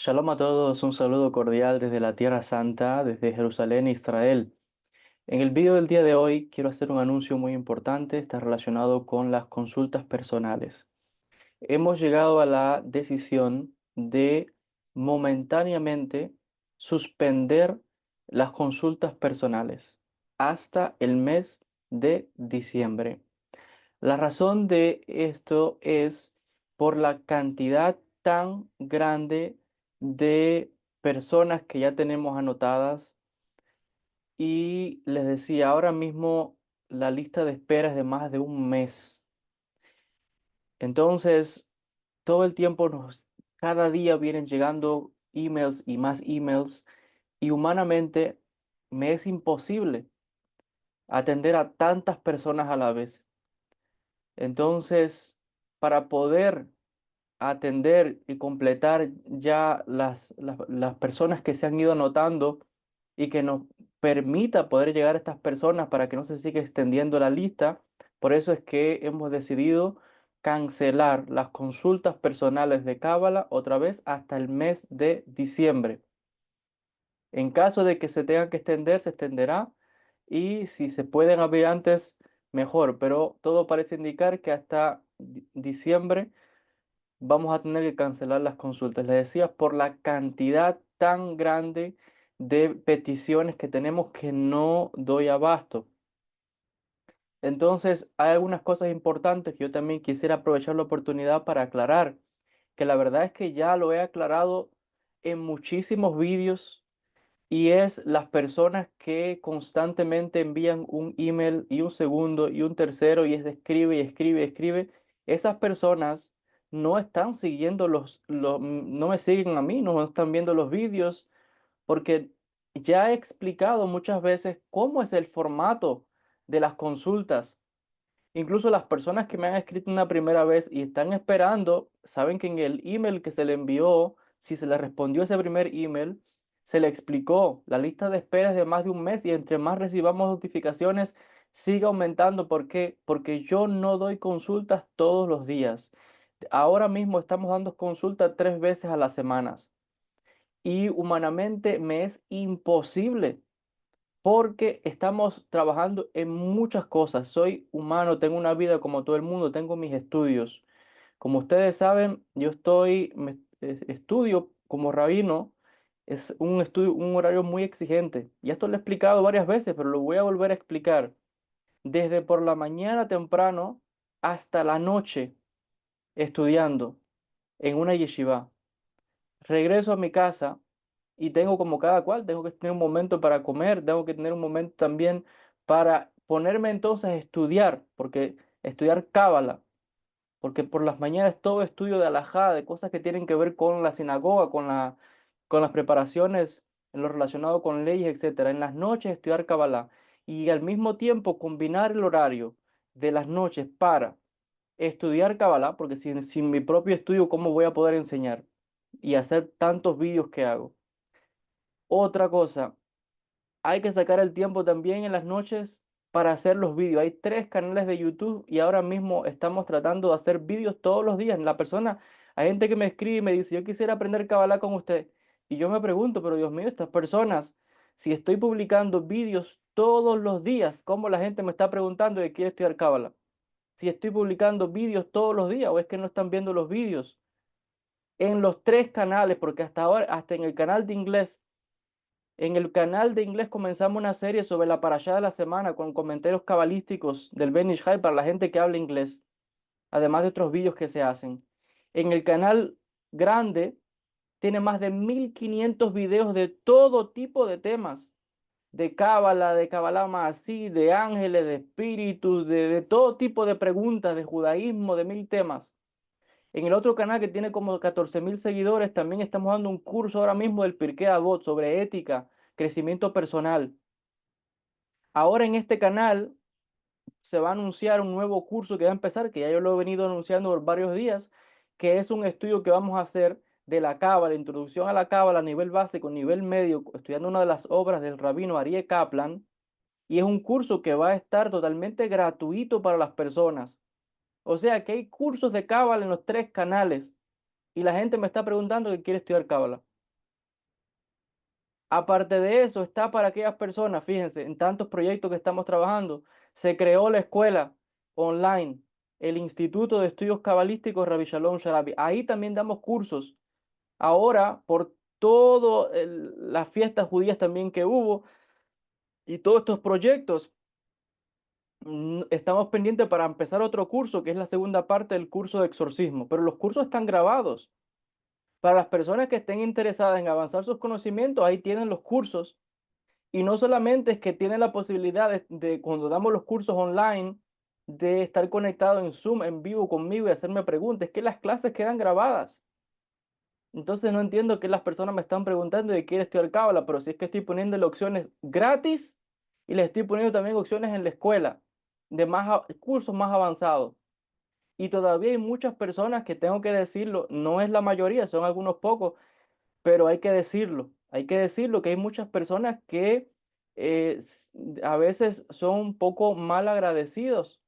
Shalom a todos, un saludo cordial desde la Tierra Santa, desde Jerusalén, Israel. En el video del día de hoy quiero hacer un anuncio muy importante, está relacionado con las consultas personales. Hemos llegado a la decisión de momentáneamente suspender las consultas personales hasta el mes de diciembre. La razón de esto es por la cantidad tan grande de personas que ya tenemos anotadas y les decía, ahora mismo la lista de espera es de más de un mes. Entonces, todo el tiempo cada día vienen llegando emails y más emails y humanamente me es imposible atender a tantas personas a la vez. Entonces, para poder atender y completar ya las personas que se han ido anotando y que nos permita poder llegar a estas personas para que no se siga extendiendo la lista. Por eso es que hemos decidido cancelar las consultas personales de Cábala otra vez hasta el mes de diciembre. En caso de que se tenga que extender, se extenderá y si se pueden abrir antes, mejor, pero todo parece indicar que hasta diciembre vamos a tener que cancelar las consultas. Les decía, por la cantidad tan grande de peticiones que tenemos que no doy abasto. Entonces, hay algunas cosas importantes que yo también quisiera aprovechar la oportunidad para aclarar, que la verdad es que ya lo he aclarado en muchísimos vídeos y es las personas que constantemente envían un email y un segundo y un tercero y es de escribe y escribe y escribe. Esas personas no están siguiendo no me siguen a mí, no están viendo los vídeos porque ya he explicado muchas veces cómo es el formato de las consultas. Incluso las personas que me han escrito una primera vez y están esperando, saben que en el email que se le envió, si se le respondió ese primer email, se le explicó la lista de espera es de más de un mes y entre más recibamos notificaciones, sigue aumentando. ¿Por qué? Porque yo no doy consultas todos los días. Ahora mismo estamos dando consultas 3 veces a las semanas y humanamente me es imposible porque estamos trabajando en muchas cosas. Soy humano, tengo una vida como todo el mundo, tengo mis estudios. Como ustedes saben, estudio como rabino, es un estudio, un horario muy exigente. Y esto lo he explicado varias veces, pero lo voy a volver a explicar. Desde por la mañana temprano hasta la noche estudiando en una yeshiva. Regreso a mi casa y tengo como cada cual, tengo que tener un momento para comer, tengo que tener un momento también para ponerme entonces a estudiar, porque estudiar cábala, porque por las mañanas todo estudio de alajá, de cosas que tienen que ver con la sinagoga, con las preparaciones en lo relacionado con leyes, etcétera. En las noches estudiar cábala y al mismo tiempo combinar el horario de las noches para estudiar cábala, porque sin mi propio estudio, ¿cómo voy a poder enseñar y hacer tantos vídeos que hago? Otra cosa, hay que sacar el tiempo también en las noches para hacer los vídeos. Hay 3 canales de YouTube y ahora mismo estamos tratando de hacer vídeos todos los días. Hay gente que me escribe y me dice, yo quisiera aprender Kabbalah con usted. Y yo me pregunto, pero Dios mío, estas personas, si estoy publicando vídeos todos los días, ¿cómo la gente me está preguntando que quiere estudiar Kabbalah? Si estoy publicando vídeos todos los días o es que no están viendo los vídeos. En los 3 canales, porque hasta ahora, hasta en el canal de inglés, en el canal de inglés comenzamos una serie sobre la parashá de la semana con comentarios cabalísticos del Ben Ish Chai para la gente que habla inglés, además de otros vídeos que se hacen. En el canal grande tiene más de 1500 videos de todo tipo de temas, de cábala, de cábala así, de ángeles, de espíritus, de todo tipo de preguntas, de judaísmo, de 1000 temas. En el otro canal que tiene como 14.000 seguidores, también estamos dando un curso ahora mismo del Pirkei Avot sobre ética, crecimiento personal. Ahora en este canal se va a anunciar un nuevo curso que va a empezar, que ya yo lo he venido anunciando por varios días, que es un estudio que vamos a hacer de la Cábala, introducción a la Cábala a nivel básico, nivel medio, estudiando una de las obras del rabino Aryeh Kaplan, y es un curso que va a estar totalmente gratuito para las personas. O sea que hay cursos de Cábala en los 3 canales y la gente me está preguntando que quiere estudiar Cábala. Aparte de eso, está para aquellas personas, fíjense, en tantos proyectos que estamos trabajando, se creó la escuela online, el Instituto de Estudios Cabalísticos Rabbi Shalom Sharabi. Ahí también damos cursos. Ahora, por todas las fiestas judías también que hubo y todos estos proyectos, estamos pendientes para empezar otro curso, que es la segunda parte del curso de exorcismo, pero los cursos están grabados. Para las personas que estén interesadas en avanzar sus conocimientos, ahí tienen los cursos. Y no solamente es que tienen la posibilidad cuando damos los cursos online, de estar conectado en Zoom, en vivo conmigo y hacerme preguntas, es que las clases quedan grabadas. Entonces no entiendo que las personas me están preguntando de quién estudiar cábala, pero si es que estoy poniéndole opciones gratis y les estoy poniendo también opciones en la escuela de cursos más avanzados. Y todavía hay muchas personas que tengo que decirlo, no es la mayoría, son algunos pocos, pero hay que decirlo que hay muchas personas que a veces son un poco mal agradecidas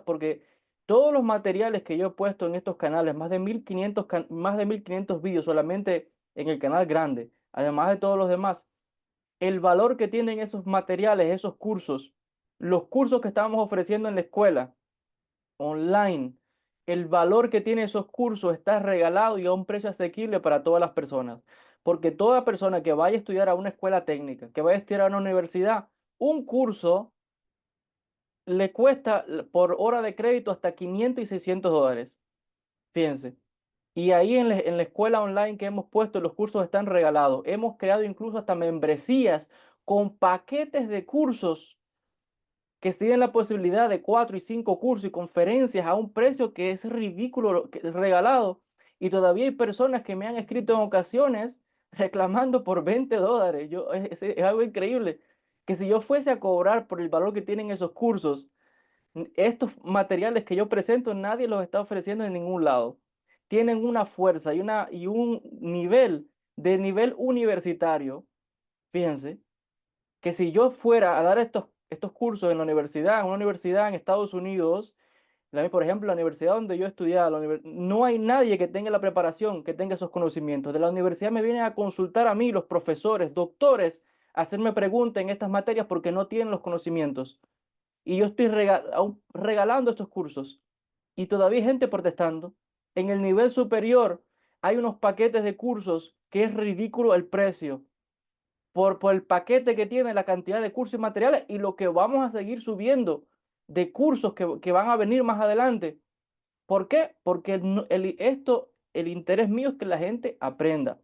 porque todos los materiales que yo he puesto en estos canales, más de 1500 vídeos solamente en el canal grande, además de todos los demás, el valor que tienen esos materiales, esos cursos, los cursos que estamos ofreciendo en la escuela online, el valor que tienen esos cursos está regalado y a un precio asequible para todas las personas. Porque toda persona que vaya a estudiar a una escuela técnica, que vaya a estudiar a una universidad, un curso le cuesta por hora de crédito hasta 500 y $600. Fíjense. Y ahí en la escuela online que hemos puesto, los cursos están regalados. Hemos creado incluso hasta membresías con paquetes de cursos que tienen la posibilidad de 4 y 5 cursos y conferencias a un precio que es ridículo, que es regalado. Y todavía hay personas que me han escrito en ocasiones reclamando por $20. Es algo increíble. Que si yo fuese a cobrar por el valor que tienen esos cursos, estos materiales que yo presento, nadie los está ofreciendo en ningún lado. Tienen una fuerza y un nivel universitario, fíjense, que si yo fuera a dar estos cursos en la universidad, en una universidad en Estados Unidos, por ejemplo, la universidad donde yo estudiaba, no hay nadie que tenga la preparación, que tenga esos conocimientos. De la universidad me vienen a consultar a mí, los profesores, doctores, a hacerme preguntas en estas materias porque no tienen los conocimientos. Y yo estoy aún regalando estos cursos. Y todavía hay gente protestando. En el nivel superior hay unos paquetes de cursos que es ridículo el precio por el paquete que tiene, la cantidad de cursos y materiales y lo que vamos a seguir subiendo de cursos que van a venir más adelante. ¿Por qué? Porque el interés mío es que la gente aprenda.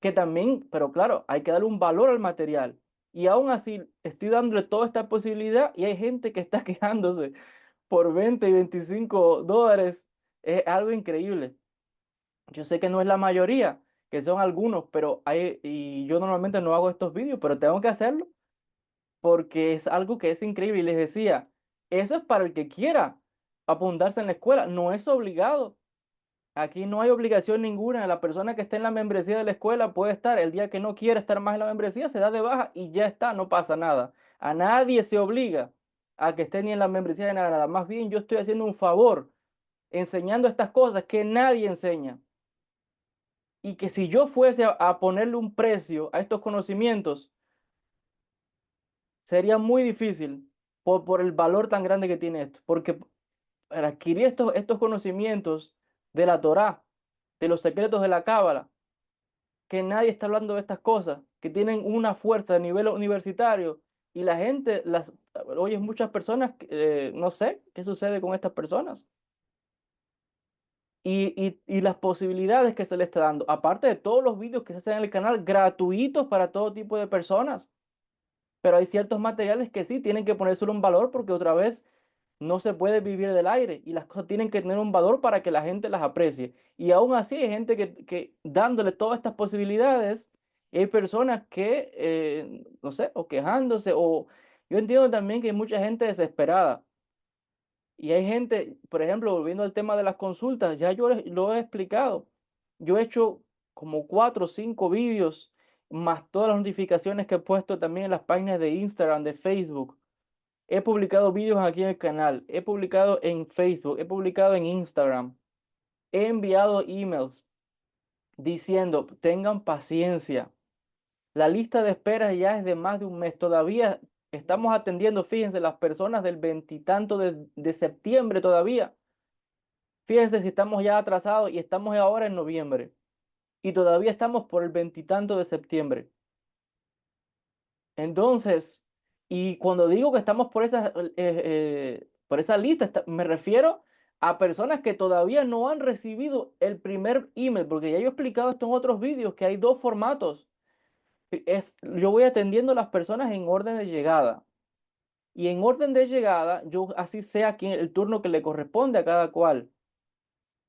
Que también, pero claro, hay que darle un valor al material. Y aún así, estoy dándole toda esta posibilidad y hay gente que está quejándose por 20 y $25. Es algo increíble. Yo sé que no es la mayoría, que son algunos, y yo normalmente no hago estos vídeos, pero tengo que hacerlo porque es algo que es increíble. Y les decía, eso es para el que quiera apuntarse en la escuela, no es obligado. Aquí no hay obligación ninguna. La persona que esté en la membresía de la escuela puede estar. El día que no quiera estar más en la membresía, se da de baja y ya está, no pasa nada. A nadie se obliga a que esté ni en la membresía de nada. Más bien yo estoy haciendo un favor enseñando estas cosas que nadie enseña. Y que si yo fuese a ponerle un precio a estos conocimientos, sería muy difícil por el valor tan grande que tiene esto. Porque para adquirir estos conocimientos de la Torá, de los secretos de la Cábala, que nadie está hablando de estas cosas, que tienen una fuerza a nivel universitario y la gente oye, muchas personas, no sé qué sucede con estas personas y las posibilidades que se le está dando, aparte de todos los vídeos que se hacen en el canal gratuitos para todo tipo de personas, pero hay ciertos materiales que sí tienen que ponérselo un valor porque otra vez no se puede vivir del aire y las cosas tienen que tener un valor para que la gente las aprecie. Y aún así hay gente que dándole todas estas posibilidades, hay personas que, no sé, o quejándose, o yo entiendo también que hay mucha gente desesperada. Y hay gente, por ejemplo, volviendo al tema de las consultas, ya yo lo he explicado. Yo he hecho como 4 o 5 vídeos, más todas las notificaciones que he puesto también en las páginas de Instagram, de Facebook. He publicado vídeos aquí en el canal, he publicado en Facebook, he publicado en Instagram, he enviado emails diciendo, tengan paciencia, La lista de espera ya es de más de un mes. Todavía estamos atendiendo, fíjense, las personas del veintitanto de septiembre todavía. Fíjense si estamos ya atrasados y estamos ahora en noviembre. Y todavía estamos por el veintitanto de septiembre. Entonces, y cuando digo que estamos por esa lista, me refiero a personas que todavía no han recibido el primer email, porque ya yo he explicado esto en otros vídeos, que hay dos formatos. Yo voy atendiendo a las personas en orden de llegada. Y en orden de llegada, yo así sé a quién el turno que le corresponde a cada cual.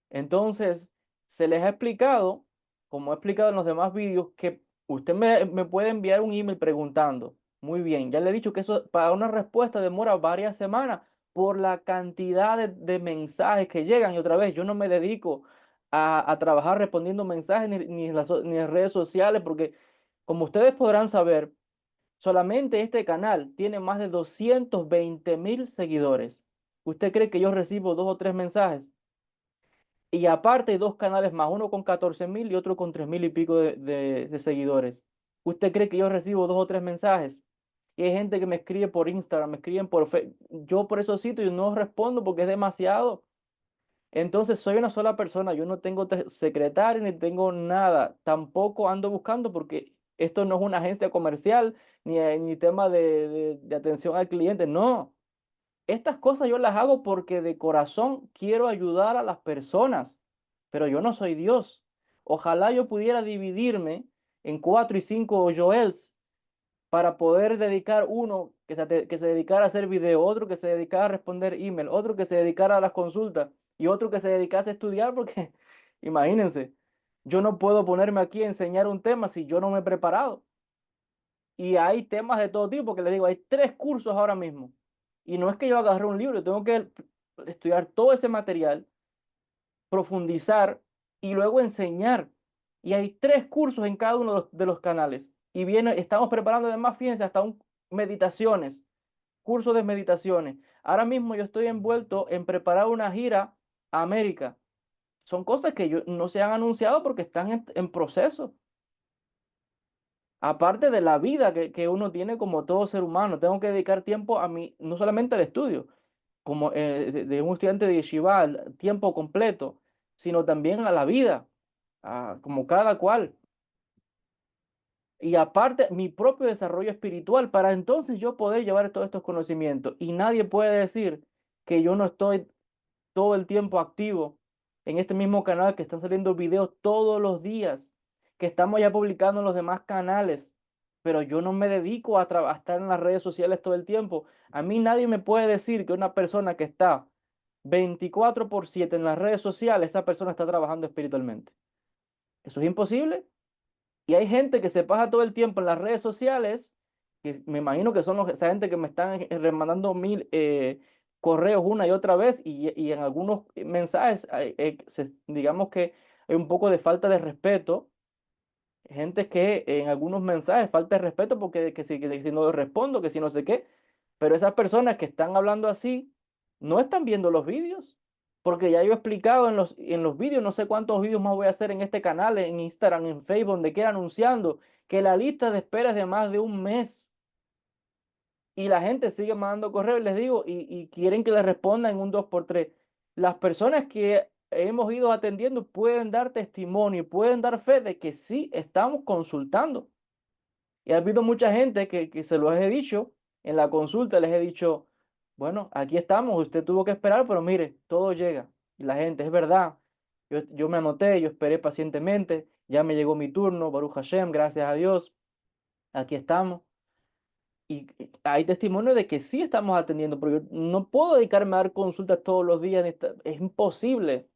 Entonces, se les ha explicado, como he explicado en los demás vídeos, que usted me puede enviar un email preguntando. Muy bien, ya le he dicho que eso para una respuesta demora varias semanas por la cantidad de mensajes que llegan. Y otra vez, yo no me dedico a trabajar respondiendo mensajes ni en redes sociales, porque como ustedes podrán saber, solamente este canal tiene más de 220.000 seguidores. ¿Usted cree que yo recibo dos o tres mensajes? Y aparte hay dos canales más, uno con 14.000 y otro con 3.000 y pico de seguidores. ¿Usted cree que yo recibo dos o tres mensajes? Y hay gente que me escribe por Instagram, me escriben por Facebook. Yo por esos sitios no respondo porque es demasiado. Entonces soy una sola persona, yo no tengo secretario ni tengo nada. Tampoco ando buscando porque esto no es una agencia comercial ni tema de atención al cliente. No, estas cosas yo las hago porque de corazón quiero ayudar a las personas, pero yo no soy Dios. Ojalá yo pudiera dividirme en cuatro y cinco Joels para poder dedicar uno que se dedicara a hacer video, otro que se dedicara a responder email, otro que se dedicara a las consultas y otro que se dedicase a estudiar, porque imagínense, yo no puedo ponerme aquí a enseñar un tema si yo no me he preparado. Y hay temas de todo tipo, que les digo, hay tres cursos ahora mismo. Y no es que yo agarre un libro, tengo que estudiar todo ese material, profundizar y luego enseñar. Y hay tres cursos en cada uno de los canales. Y viene, estamos preparando además, fíjense, hasta meditaciones, cursos de meditaciones. Ahora mismo yo estoy envuelto en preparar una gira a América. Son cosas que no se han anunciado porque están en proceso. Aparte de la vida que uno tiene como todo ser humano, tengo que dedicar tiempo a mí, no solamente al estudio, como de un estudiante de yeshiva, al tiempo completo, sino también a la vida, como cada cual. Y aparte, mi propio desarrollo espiritual, para entonces yo poder llevar todos estos conocimientos. Y nadie puede decir que yo no estoy todo el tiempo activo en este mismo canal, que están saliendo videos todos los días, que estamos ya publicando en los demás canales, pero yo no me dedico a estar en las redes sociales todo el tiempo. A mí nadie me puede decir que una persona que está 24/7 en las redes sociales, esa persona está trabajando espiritualmente. Eso es imposible. Y hay gente que se pasa todo el tiempo en las redes sociales, que me imagino que son esa gente que me están remandando mil correos una y otra vez, y en algunos mensajes, digamos que hay un poco de falta de respeto. Gente que en algunos mensajes falta de respeto porque que si no respondo, que si no sé qué. Pero esas personas que están hablando así no están viendo los vídeos. Porque ya yo he explicado en los vídeos, no sé cuántos vídeos más voy a hacer en este canal, en Instagram, en Facebook, donde quiera, anunciando que la lista de espera es de más de un mes. Y la gente sigue mandando correos, les digo, y quieren que les responda en un 2x3. Las personas que hemos ido atendiendo pueden dar testimonio, y pueden dar fe de que sí estamos consultando. Y ha habido mucha gente que se los he dicho en la consulta, les he dicho, bueno, aquí estamos, usted tuvo que esperar, pero mire, todo llega. Y la gente, es verdad, yo me anoté, yo esperé pacientemente, ya me llegó mi turno, Baruch Hashem, gracias a Dios, aquí estamos. Y hay testimonio de que sí estamos atendiendo, pero yo no puedo dedicarme a dar consultas todos los días, es imposible.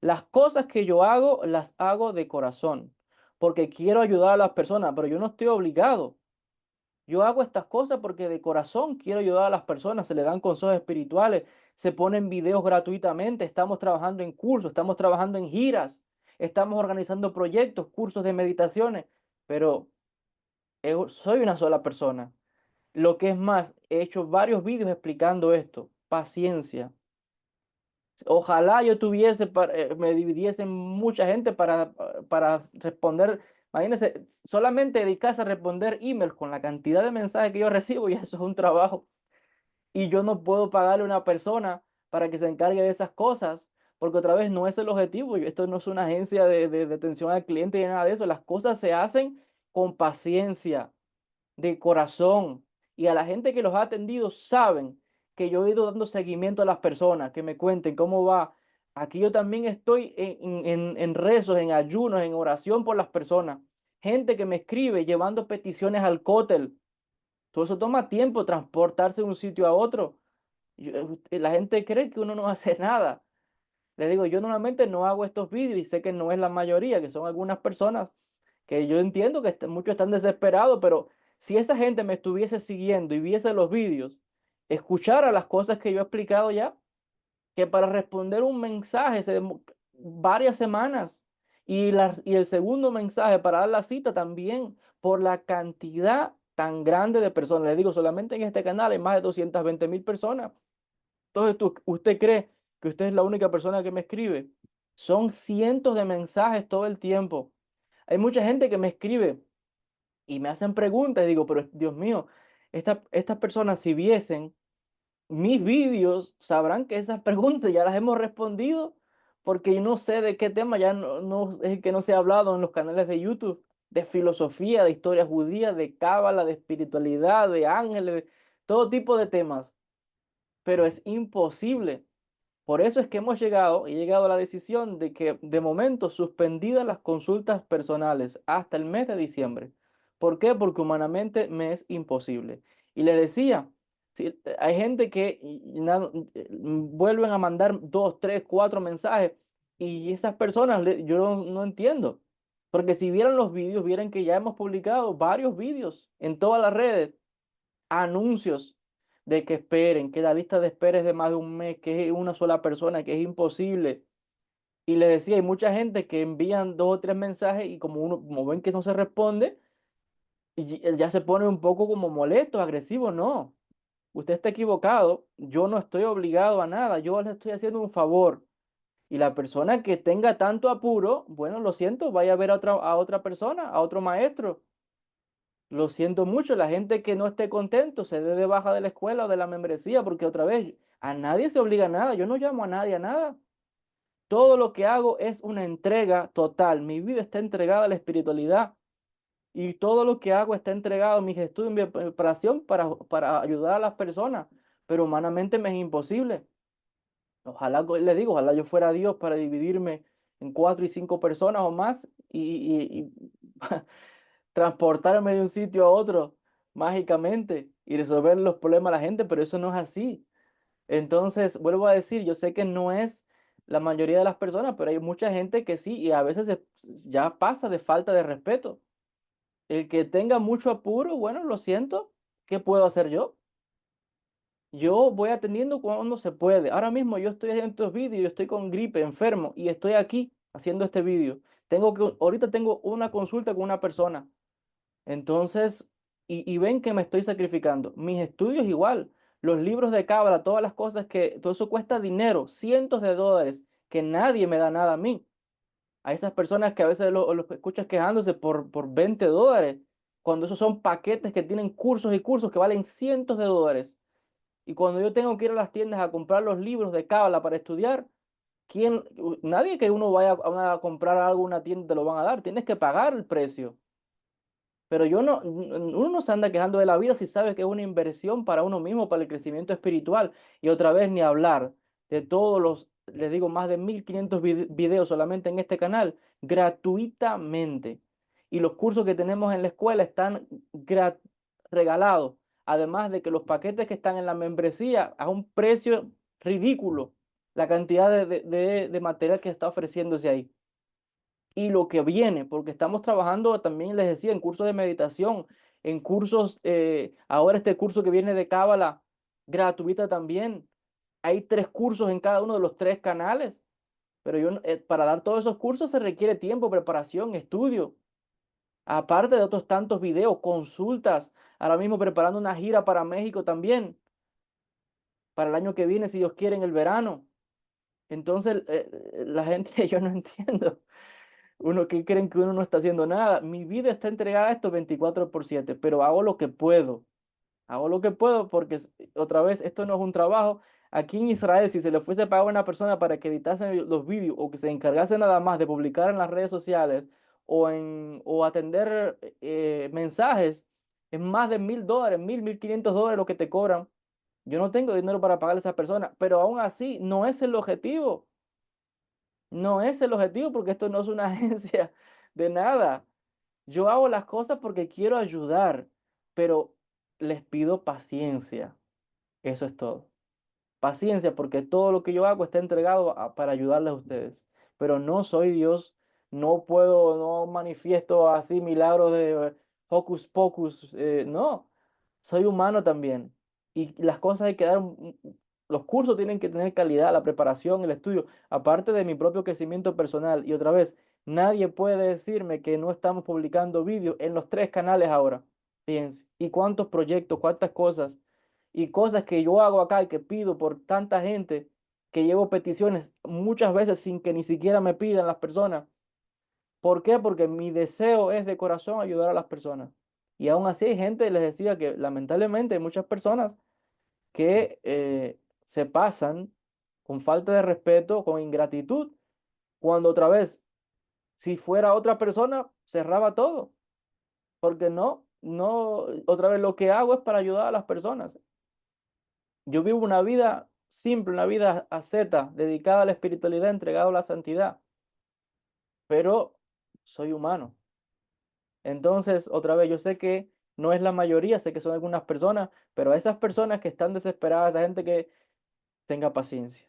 Las cosas que yo hago, las hago de corazón, porque quiero ayudar a las personas, pero yo no estoy obligado. Yo hago estas cosas porque de corazón quiero ayudar a las personas, se le dan consejos espirituales, se ponen videos gratuitamente, estamos trabajando en cursos, estamos trabajando en giras, estamos organizando proyectos, cursos de meditaciones, pero soy una sola persona. Lo que es más, he hecho varios vídeos explicando esto. Paciencia. Ojalá yo tuviese, me dividiese en mucha gente para responder Imagínense, solamente dedicarse a responder emails con la cantidad de mensajes que yo recibo, ya eso es un trabajo. Y yo no puedo pagarle a una persona para que se encargue de esas cosas, porque otra vez no es el objetivo. Esto no es una agencia de atención al cliente ni nada de eso. Las cosas se hacen con paciencia, de corazón. Y a la gente que los ha atendido saben que yo he ido dando seguimiento a las personas, que me cuenten cómo va. Aquí yo también estoy en rezos, en ayunos, en oración por las personas. Gente que me escribe llevando peticiones al cótel. Todo eso toma tiempo, transportarse de un sitio a otro. La gente cree que uno no hace nada. Le digo, yo normalmente no hago estos vídeos y sé que no es la mayoría, que son algunas personas que yo entiendo que muchos están desesperados, pero si esa gente me estuviese siguiendo y viese los vídeos, escuchara las cosas que yo he explicado ya, que para responder un mensaje varias semanas y el segundo mensaje para dar la cita también por la cantidad tan grande de personas. Le digo, solamente en este canal hay más de 220.000 personas. Entonces, ¿usted cree que usted es la única persona que me escribe? Son cientos de mensajes todo el tiempo. Hay mucha gente que me escribe y me hacen preguntas y digo, pero Dios mío, estas personas si viesen mis vídeos, sabrán que esas preguntas ya las hemos respondido porque yo no sé de qué tema ya no es que no se ha hablado en los canales de YouTube, de filosofía, de historia judía, de cábala, de espiritualidad, de ángeles, todo tipo de temas, pero es imposible. Por eso es que he llegado a la decisión de que de momento suspendidas las consultas personales hasta el mes de diciembre. ¿Por qué? Porque humanamente me es imposible. Y le decía, si, hay gente que vuelven a mandar dos, tres, cuatro mensajes y esas personas yo no entiendo. Porque si vieran los vídeos, vieran que ya hemos publicado varios vídeos en todas las redes, anuncios de que esperen, que la lista de espera es de más de un mes, que es una sola persona, que es imposible. Y le decía, hay mucha gente que envían dos o tres mensajes y como ven que no se responde, y ya se pone un poco como molesto, agresivo. No, usted está equivocado, yo no estoy obligado a nada, yo le estoy haciendo un favor. Y la persona que tenga tanto apuro, bueno, lo siento, vaya a ver a otra persona, a otro maestro. Lo siento mucho, la gente que no esté contento se dé de baja de la escuela o de la membresía, porque otra vez, a nadie se obliga a nada, yo no llamo a nadie a nada. Todo lo que hago es una entrega total, mi vida está entregada a la espiritualidad y todo lo que hago está entregado a mis estudios, mi preparación para ayudar a las personas, pero humanamente me es imposible. Ojalá, le digo, ojalá yo fuera Dios para dividirme en cuatro y cinco personas o más y transportarme de un sitio a otro mágicamente y resolver los problemas a la gente, pero eso no es así. Entonces, vuelvo a decir, yo sé que no es la mayoría de las personas, pero hay mucha gente que sí, y a veces ya pasa de falta de respeto. El que tenga mucho apuro, bueno, lo siento, ¿qué puedo hacer yo? Yo voy atendiendo cuando se puede. Ahora mismo yo estoy haciendo estos vídeos, yo estoy con gripe, enfermo, y estoy aquí haciendo este vídeo. Ahorita tengo una consulta con una persona. Entonces, y ven que me estoy sacrificando. Mis estudios igual, los libros de cábala, todas las cosas todo eso cuesta dinero, cientos de dólares, que nadie me da nada a mí. A esas personas que a veces los escuchas quejándose por $20, cuando esos son paquetes que tienen cursos y cursos que valen cientos de dólares. Y cuando yo tengo que ir a las tiendas a comprar los libros de cábala para estudiar, nadie que uno vaya a comprar algo en una tienda te lo van a dar, tienes que pagar el precio. Pero uno no se anda quejando de la vida si sabe que es una inversión para uno mismo, para el crecimiento espiritual. Y otra vez ni hablar de todos les digo, más de 1.500 videos solamente en este canal, gratuitamente. Y los cursos que tenemos en la escuela están regalados. Además de que los paquetes que están en la membresía a un precio ridículo, la cantidad de material que está ofreciéndose ahí y lo que viene, porque estamos trabajando también, les decía, en cursos de meditación, en cursos, ahora este curso que viene de Cábala, gratuita también. Hay tres cursos en cada uno de los tres canales, pero para dar todos esos cursos se requiere tiempo, preparación, estudio, aparte de otros tantos videos, consultas. Ahora mismo preparando una gira para México también, para el año que viene, si Dios quiere, en el verano. Entonces, la gente, yo no entiendo. Uno que creen que uno no está haciendo nada. Mi vida está entregada a esto 24/7, pero hago lo que puedo. Hago lo que puedo porque, otra vez, esto no es un trabajo. Aquí en Israel, si se le fuese a pagar a una persona para que editase los vídeos o que se encargase nada más de publicar en las redes sociales o atender mensajes, es más de $1,000, 1,500 lo que te cobran. Yo no tengo dinero para pagarle a esa persona, pero aún así no es el objetivo. No es el objetivo porque esto no es una agencia de nada. Yo hago las cosas porque quiero ayudar, pero les pido paciencia. Eso es todo. Paciencia, porque todo lo que yo hago está entregado para ayudarles a ustedes. Pero no soy Dios, no puedo, no manifiesto así milagros de hocus pocus, no. Soy humano también. Y las cosas hay que dar, los cursos tienen que tener calidad, la preparación, el estudio, aparte de mi propio crecimiento personal. Y otra vez, nadie puede decirme que no estamos publicando vídeos en los 3 canales ahora. Fíjense. ¿Y cuántos proyectos, cuántas cosas? Y cosas que yo hago acá y que pido por tanta gente, que llevo peticiones muchas veces sin que ni siquiera me pidan las personas. ¿Por qué? Porque mi deseo es de corazón ayudar a las personas. Y aún así hay gente, les decía que lamentablemente hay muchas personas que se pasan con falta de respeto, con ingratitud, cuando otra vez, si fuera otra persona, cerraba todo. Porque no, otra vez lo que hago es para ayudar a las personas. Yo vivo una vida simple, una vida asceta, dedicada a la espiritualidad, entregado a la santidad, pero soy humano. Entonces, otra vez, yo sé que no es la mayoría, sé que son algunas personas, pero a esas personas que están desesperadas, a esa gente que tenga paciencia.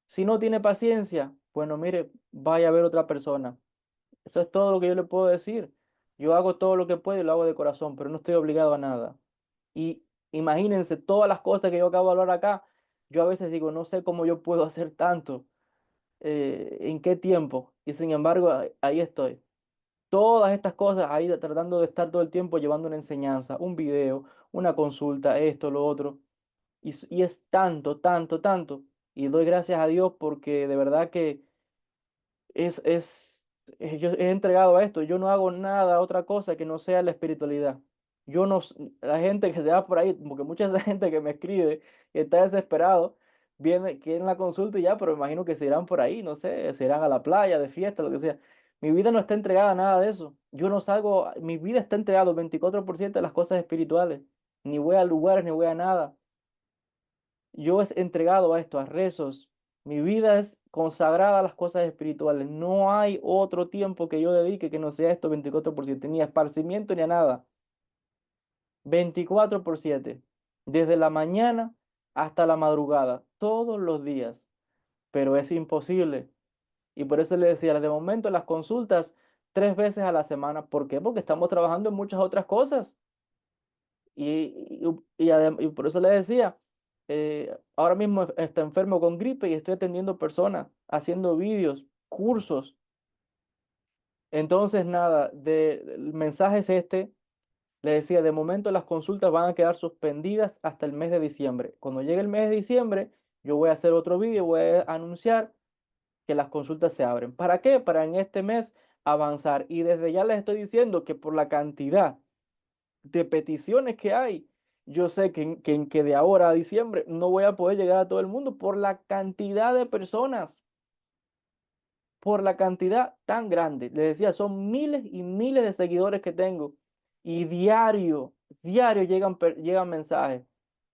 Si no tiene paciencia, bueno, mire, vaya a ver otra persona. Eso es todo lo que yo le puedo decir. Yo hago todo lo que puedo y lo hago de corazón, pero no estoy obligado a nada. Y imagínense todas las cosas que yo acabo de hablar acá. Yo a veces digo, no sé cómo yo puedo hacer tanto, en qué tiempo. Y sin embargo, ahí estoy. Todas estas cosas ahí tratando de estar todo el tiempo llevando una enseñanza, un video, una consulta, esto, lo otro. Y es tanto, tanto, tanto. Y doy gracias a Dios porque de verdad que yo he entregado a esto, yo no hago nada, otra cosa que no sea la espiritualidad. Yo no, la gente que se va por ahí, porque mucha esa gente que me escribe, que está desesperado, viene, quieren la consulta y ya, pero me imagino que se irán por ahí, no sé, se irán a la playa, de fiesta, lo que sea. Mi vida no está entregada a nada de eso. Yo no salgo, mi vida está entregada 24% a las cosas espirituales. Ni voy a lugares, ni voy a nada. Yo es entregado a esto, a rezos. Mi vida es consagrada a las cosas espirituales. No hay otro tiempo que yo dedique que no sea esto 24/7, ni a esparcimiento ni a nada. 24/7, desde la mañana hasta la madrugada, todos los días. Pero es imposible. Y por eso le decía, de momento las consultas 3 veces a la semana. ¿Por qué? Porque estamos trabajando en muchas otras cosas. Y por eso le decía, ahora mismo está enfermo con gripe y estoy atendiendo personas, haciendo vídeos, cursos. Entonces, nada, el mensaje es este. Le decía, de momento las consultas van a quedar suspendidas hasta el mes de diciembre. Cuando llegue el mes de diciembre, yo voy a hacer otro vídeo, voy a anunciar que las consultas se abren. ¿Para qué? Para en este mes avanzar. Y desde ya les estoy diciendo que por la cantidad de peticiones que hay, yo sé que de ahora a diciembre no voy a poder llegar a todo el mundo por la cantidad de personas, por la cantidad tan grande. Les decía, son miles y miles de seguidores que tengo y diario llegan mensajes.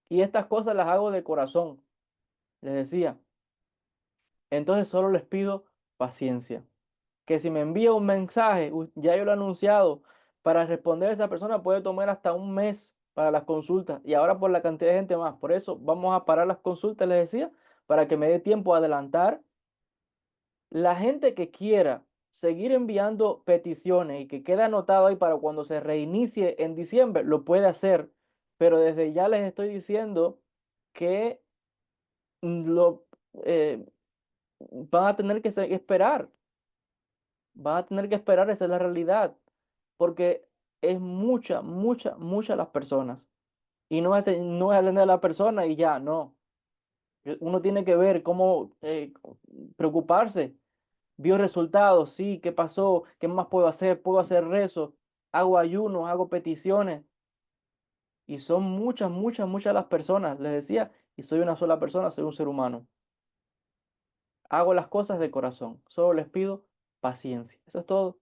Y estas cosas las hago de corazón, les decía. Entonces solo les pido paciencia. Que si me envía un mensaje, ya yo lo he anunciado, para responder a esa persona puede tomar hasta un mes para las consultas y ahora por la cantidad de gente más. Por eso vamos a parar las consultas, les decía, para que me dé tiempo a adelantar. La gente que quiera seguir enviando peticiones y que quede anotado ahí para cuando se reinicie en diciembre, lo puede hacer, pero desde ya les estoy diciendo que lo eh, van a tener que esperar. Van a tener que esperar, esa es la realidad, porque es mucha las personas. Y no es atender a la persona y ya, no. Uno tiene que ver cómo preocuparse. vio resultados, sí, ¿qué pasó? ¿Qué más puedo hacer? Puedo hacer rezo, hago ayunos, hago peticiones. Y son muchas, muchas, muchas las personas, les decía, y soy una sola persona, soy un ser humano. Hago las cosas de corazón, solo les pido paciencia. Eso es todo.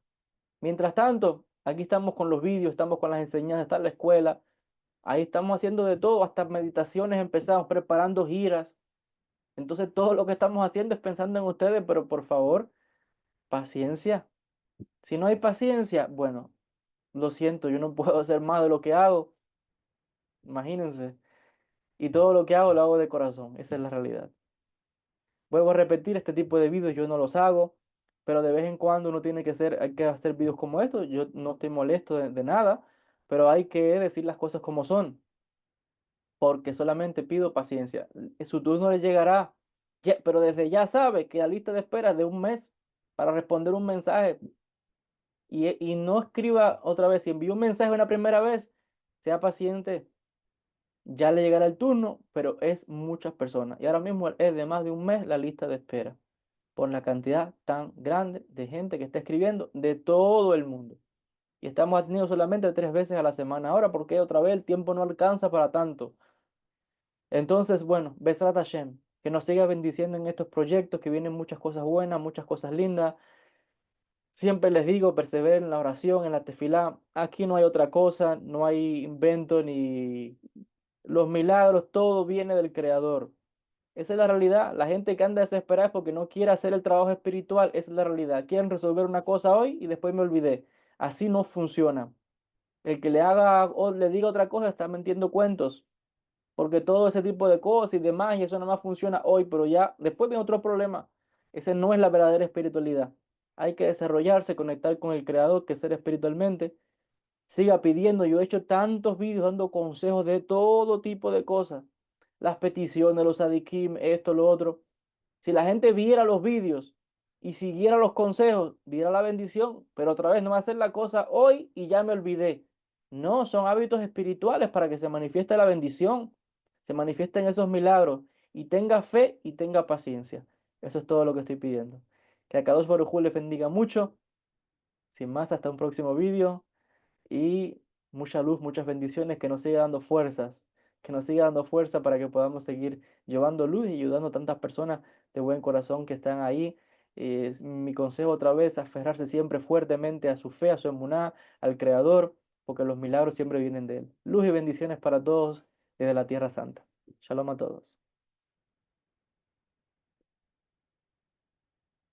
Mientras tanto, aquí estamos con los vídeos, estamos con las enseñanzas, está en la escuela, ahí estamos haciendo de todo, hasta meditaciones empezamos, preparando giras. Entonces todo lo que estamos haciendo es pensando en ustedes, pero por favor, paciencia. Si no hay paciencia, bueno, lo siento, yo no puedo hacer más de lo que hago, imagínense. Y todo lo que hago lo hago de corazón, esa es la realidad. Vuelvo a repetir, este tipo de vídeos yo no los hago, pero de vez en cuando uno tiene que hacer, hay que hacer vídeos como estos. Yo no estoy molesto de nada, pero hay que decir las cosas como son, porque solamente pido paciencia. Su turno le llegará, pero desde ya sabe que la lista de espera es de un mes para responder un mensaje y no escriba otra vez. Si envío un mensaje una primera vez, sea paciente, ya le llegará el turno, pero es muchas personas. Y ahora mismo es de más de un mes la lista de espera, por la cantidad tan grande de gente que está escribiendo de todo el mundo. Y estamos atendiendo solamente 3 veces a la semana ahora porque otra vez el tiempo no alcanza para tanto. Entonces, bueno, Besrat Hashem, que nos siga bendiciendo en estos proyectos, que vienen muchas cosas buenas, muchas cosas lindas. Siempre les digo, perseveren en la oración, en la tefilá. Aquí no hay otra cosa, no hay invento ni los milagros, todo viene del Creador. Esa es la realidad. La gente que anda desesperada es porque no quiere hacer el trabajo espiritual. Esa es la realidad. Quieren resolver una cosa hoy y después me olvidé. Así no funciona. El que le haga o le diga otra cosa está mintiendo cuentos. Porque todo ese tipo de cosas y demás, y eso nada más funciona hoy, pero ya después viene otro problema. Ese no es la verdadera espiritualidad. Hay que desarrollarse, conectar con el Creador, que es ser espiritualmente. Siga pidiendo. Yo he hecho tantos vídeos dando consejos de todo tipo de cosas. Las peticiones, los adikim, esto, lo otro. Si la gente viera los vídeos y siguiera los consejos, viera la bendición, pero otra vez no va a hacer la cosa hoy y ya me olvidé. No, son hábitos espirituales para que se manifieste la bendición, se manifiesten esos milagros y tenga fe y tenga paciencia. Eso es todo lo que estoy pidiendo. Que a Kadosh Baruj Hu les bendiga mucho. Sin más, hasta un próximo vídeo y mucha luz, muchas bendiciones, que nos siga dando fuerzas, que nos siga dando fuerza para que podamos seguir llevando luz y ayudando a tantas personas de buen corazón que están ahí. Mi consejo otra vez, aferrarse siempre fuertemente a su fe, a su emuná, al Creador, porque los milagros siempre vienen de Él. Luz y bendiciones para todos desde la Tierra Santa. Shalom a todos.